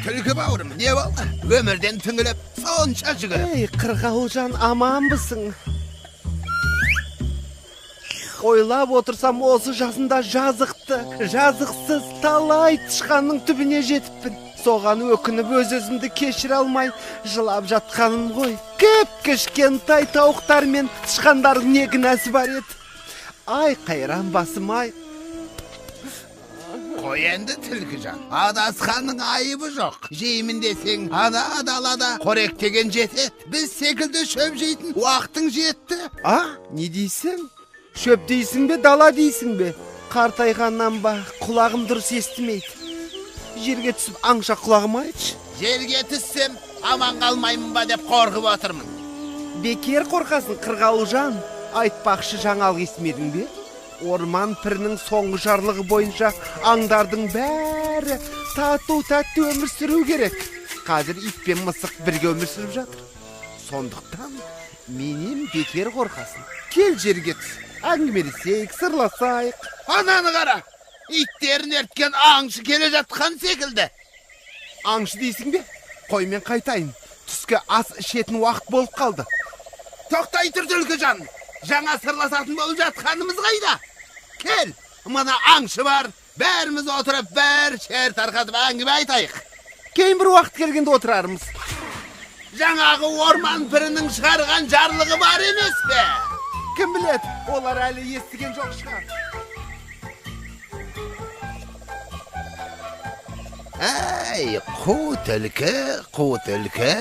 Tülkü bavrum, ne oldu? Ömürden tüngülüp sonça çıkırıp. Ey Kırgavulcan, aman mısın? Oylap otursam osu жасында жазықты, жазықсыз талай тышқанның түбіне жетіппін. Соған өкініп өз-өзімді кешіре алмай жылап жатқаным ғой. Кіп-кішкентай тауықтар мен тышқандардың не кінәсі бар еді? Ай, қайран басым, ай. Koy endi Tilkijan, adaskanın ayıbı yok. Jeymin deseng, ana dalada korek degen jetet. Biz sekilde şöp jeytin uaqtın jetti. Не дейсің? Шөп дейсің бе, дала дейсің бе? Қартайғаннан ба, құлағым дұрыс естімейді. Жерге түсіп аңша құлағым айтшы. Жерге түссем, аман қалмаймын ба деп қорқып отырмын. Бекер қорқасын, Қырғауылжан. Айтпақшы жаңалық естімедің бе? Орман пірінің соңғы жарлығы бойынша аңдардың бәрі тату-тәтті өмір сүру керек. Қазір ит пен мысық бірге өмір сүріп жатыр. Сондықтан менен бекер қорқасын. Кел жерге түс, әңгімелесейік, сырласайық. Ананы қара, иттерін ерткен аңшы келе жатқан секілді. Аңшы дейсің бе? Қой мен қайтайын. Түскі ас ішетін уақыт болып қалды. Тоқтай тұр Түлкіжан, жаңа сырласатын болып жатқанымыз қайда? Кел, мына аңшы бар, бәріміз отырып, бәр шер тарқатып әңгіме айтайық. Кейін бір уақыт келгенде отырармыз. Жаңағы орман пірінің шығарған жарлығы бар емес пе? Кім біледі, олар әлі естіген жоқ шығар. Әй, қу түлкі, қу түлкі.